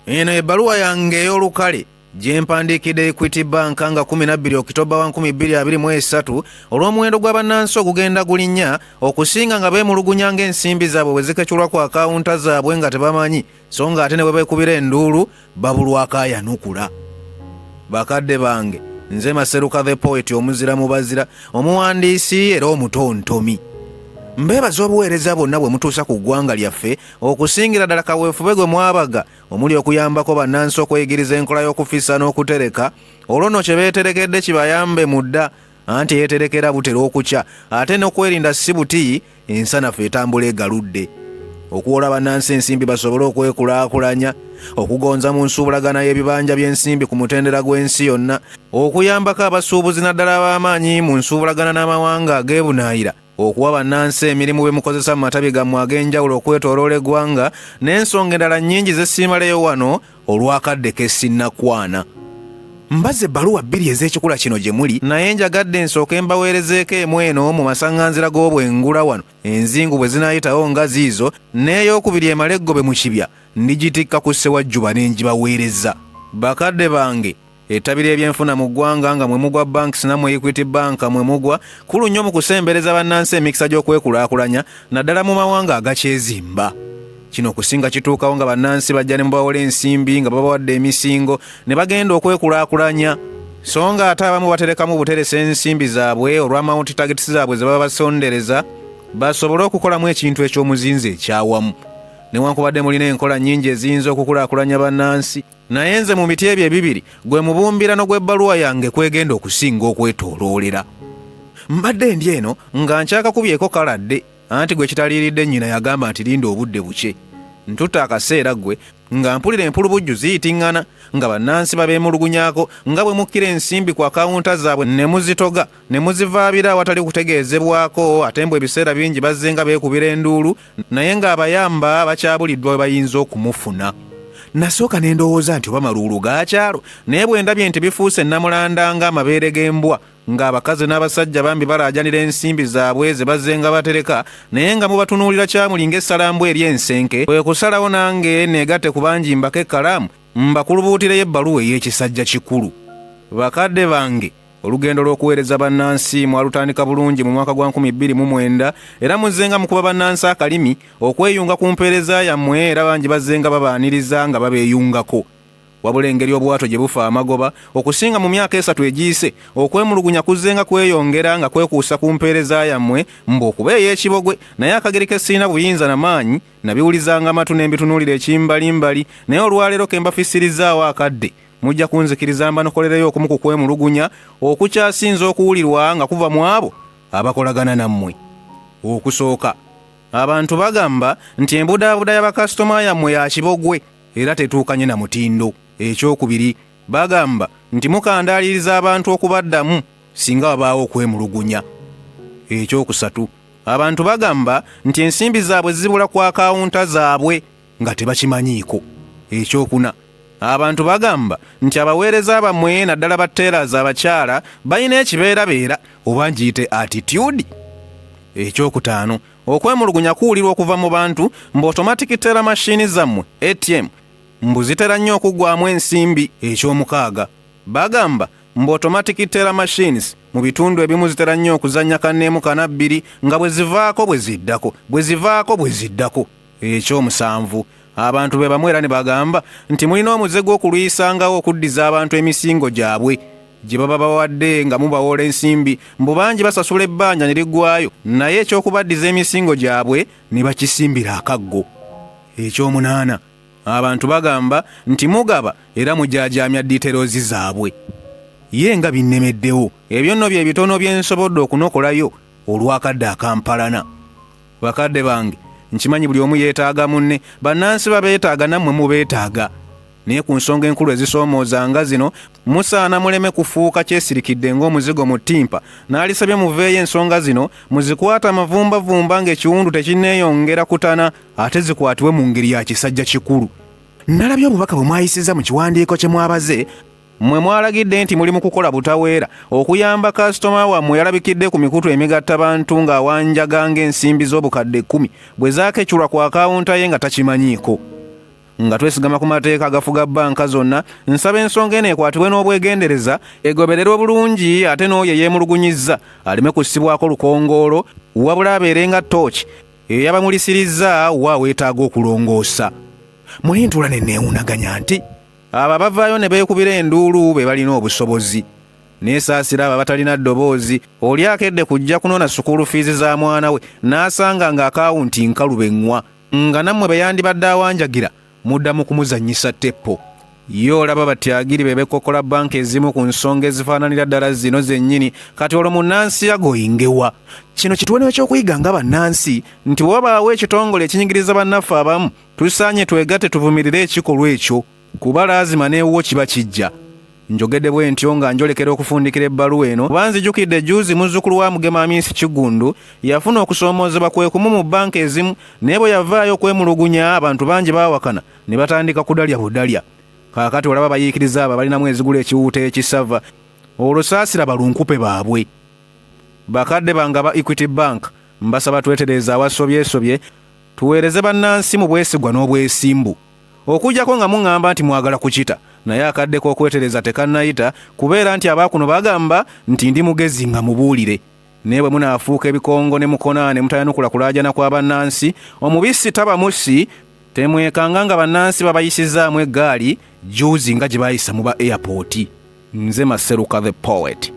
Eno ebbaluwa yange ey'olukale gye mpandiikidde Equity Bank nga 12 Okitoba 2023 olw'omuwendo gw'abannansi ogugenda gulinnya okusinga nga beemulugunya ng'ensimbi zaabwe bwe zikechulwa ku akawunta zaabwe nga tebamanyi so nga ate ne bwe beekubira enduulu babulwako Eyanukula. Bakadde bange, nze Maseruka the Poet omuzira mu bazira, omuwandiisi era omutontomi. Mbeebaza obuweereza bwonna bwe mutuusa ku ggwanga lyaffe okusingira ddala kaweefube gwe mwabaga omuli okuyambako bannansi okweyigiriza enkola y'okufissa n'okutereka olwo nno kye beeterekedde kibayambe mu dda anti yeeterekera butera okukya ate n'okwerinda si buti ensanafu etambula egaludde. Okuwola bannansi ensimbi basobole okwekulaakulanya, okugonza mu nsuubulagana y'ebibanja by'ensimbi ku mutendera gw'ensi yonna, okuyambako abasuubuzi naddala b'amaanyi mu nsuubulagana n'amawanga ag'ebunaayira, okuwa bannansi emirimu be mukozesa mu matabi gammwe ag'enjawulo okwetooloola eggwanga, n'ensonga endala nnyingi ze siimaleyo wano olw'akadde ke sinnakwana. Mbaze ebbaluwa 2 ez'ekikula kino gye muli, naye njagadde nsooke mbaweerezeeko emu eno mu masaŋŋanzira g'obwengula wano enzingu bwe zinaayitawo nga ziizo, n'ey'okubiri emale eggobe mu kibya ndigitikka ku Ssewajjuba ne ngibaweereza. Bakadde bange, ettabi ly'ebyenfuna mu ggwanga nga mwe mugwa Banks nammwe Equity Bank mwe mugwa kulu nnyo mu kusembereza bannansi emikisa gy'okwekulaakulanya naddala mu mawanga agakyezimba. Kino okusinga kituukawo nga bannansi bajja ne mubawola ensimbi nga babawadde emisingo ne bagenda okwekulaakulanya so nga ate abamu baterekamu buteresa ensimbi zaabwe olw'amawunti tageti zaabwe ze baba basondereza basobole okukolamu ekintu eky'omuzinzi ekyawamu. Newankubadde mulina enkola nnyingi eziyinza okukulaakulanya bannansi, naye nze mu miti ebyo ebibiri gwe mubumbirano gw'ebbaluwa yange kwegenda okusinga okwetooloolera. Mbadde ndi eno nga nkyakakubyeko kaladde anti gwe kitaliiridde nnyina yagamba nti linda obudde buke. Ntutta akaseera gwe nga mpulira empulubujju ziyitiŋŋana nga bannansi babeemulugunyaako nga bwe mukkira ensimbi ku akawunta zaabwe ne muzitoga ne muzivaabira awatali kutegeezebwako ate mbwe ebiseera bingi bazze nga beekubira enduulu naye ng'abayamba bakyabuliddwa we bayinza okumufuna. Nasooka ne ndowooza nti oba maluulu ga kyalo naye bwe ndabye nti bifuuse nnamulanda ng'amabeere g'embwa ng'abakazi n'abasajja bambi balaajanira ensimbi zaabwe ze bazze nga batereka naye nga mubatunuulira kyamuli ng'essalambwa eri ensenke, kwe kusalawo nange neegatte ku bangi mbako ekkalaamu mbakulubuutireyo ebbaluwa ey'ekisajja kikulu. Bakadde bange, olugendo lw'okuweereza bannansi mwalutandika bulungi mu mwaka gwa 2009 era muzzenga mukuba bannansi akalimi okweyunga ku mpeereza yammwe era bangi bazzenga babaaniriza nga babeeyungako. Wabula engeri obwato gye bufa amagoba okusinga mu myaka 3 egiyise okwemulugunya kuzzenga kweyongera nga kwekuusa ku mpeereza yammwe mbu okuba ey'ekibogwe naye akageri ke sirina buyinza na maanyi nabiwulizanga amatu n'embitunuulira ekimbalimbali naye olwaleero ke mbafisirizaawo akadde mujja kunzikiriza mbanokolereyo okumu ku kwemulugunya okukyasinza okuwulirwa nga kuva mu abo abakolagana nammwe. Okusooka, abantu bagamba nti embudaabuda y'abakasitoma yammwe ya kibogwe era tetuukanye na mutindo. Ekyokubiri, bagamba nti mukandaaliriza abantu okubaddamu singa wabaawo okwemulugunya. Ekyokusatu, abantu bagamba nti ensimbi zaabwe zibula ku akawunta zaabwe nga tebakimanyiiko. Ekyokuna, abantu bagamba nti abaweereza bammwe naddala batteeraza abakyala balina ekibeerabeera oba ngiyite attitude. Ekyokutaano, okwemulugunya kuwulirwa okuva mu bantu mbu automatic teller machine zammwe ATM mbu zitera nnyo okuggwamu ensimbi. Ekyomukaaga, bagamba mbu automatic teller machines mu bitundu ebimu zitera nnyo okuzannya kanneemu kanabbiri nga bwe zivaako bwe ziddako bwe zivaako bwe ziddako. Ekyomusanvu, abantu be bamu era ne bagamba nti mulina omuze gw'okulwisangawo okuddiza abantu emisingo gyabwe gye baba bawadde nga mubawola ensimbi mbu bangi basasula ebbanja ne liggwayo naye eky'okubaddiza emisingo gyabwe ne bakisimbira akaggo. Ekyomunaana, abantu bagamba nti mugaba era mujaajaamya diteerozi zaabwe. Ye nga binnemeddewo ebyo nno bye bitono bye nsobodde okunokolayo olw'akadde akampalana. Bakadde bange, nkimanyi buli omu yeetaaga munne, bannansi babeetaaga nammwe mubeetaaga, naye ku nsonga enkulu ezisoomooza nga zino musaana muleme kufuuka kyesirikidde ng'omuzigo mu ttimpa. N'alisabye muveeyo ensonga zino muzikwata amavumbavumba ng'ekiwundu tekinneeyongera kutana ate zikwatibwe mu ngeri ya kisajja kikulu. Nalabye obubaka bwe mwayisiza mu kiwandiiko kye mwabaze mmwe mwalagidde nti muli mu kukola butaweera okuyamba kasitoma wammwe yalabikidde ku mikutu emigatta bantu ng'awanjaga ng'ensimbi z'obukadde 10 bwe zaakechulwa ku akawunta ye nga takimanyiiko. nga twesigama ku mateeka agafuga banka zonna, nsaba ensonga eno ekwatibwe n'obwegendereza, egobererwe bulungi ate n'oyo yeemulugunyizza aleme kussibwako lukongoolo, wabula abeere nga tooki eyabamulisiriza wa weetaaga okulongoosa. Mulintula ne neewunaganya nti abo abavaayo ne beekubira enduulu be balina obusobozi. Neesaasira abo abatalina ddoboozi. Oli akedde kujja kunoona sukuulu fiizi za mwana we n'asanga nga akawunti nkalu eŋŋwa, nga nammwe be yandibadde awanjagira muddamu kumuzannyisa teppo. Ye olaba batyagiri be bekokola banka ezimu ku nsonga ezifaananira ddala zino zennyini, kati olwo munnansi agoyingewa. Kino kituwenewo ekyokuyiga nga bannansi nti wabaawo ekitongole ekinyigiriza bannaffe abamu, tusaanye twegatte tuvumirire ekikolwa ekyo, kuba laazima n'ewuwo kiba kijja. Njogedde bwe ntyo nga njolekera okufundikira ebbaluwa eno, kuba nzijukidde ejjuuzi muzzukulu wa Mugema Amisi Kigundu yafuna okusoomoozebwa kwe kumu mu banka ezimu, naye bwe yavaayo okwemulugunya abantu bangi baawakana ne batandika kudalya budalya. Kaakati olaba bayiikiriza abo balinamu ezigula ekiwuuta ekisava, olusaasira balunkupe baabwe. Bakadde bange ba Equity Bank mbasaba twetereeza awasobyesobye, tuweereze bannansi mu bwesigwa n'obwesimbu. Okujjako nga muŋŋamba nti mwagala kukita, naye akaddeko okwetereza tekannayita, kubeera nti abaakuno bagamba nti ndi mugezi nga mubuulire. Naye bwe munaafuuka ebikongo ne mukonaane mutayanukula kulaajana kwa bannansi, omubisi taba musi, temwekanga nga bannansi babayisizaamu eggaali juuzi nga gye baayisa mu ba airport. Nze Maseruka the Poet.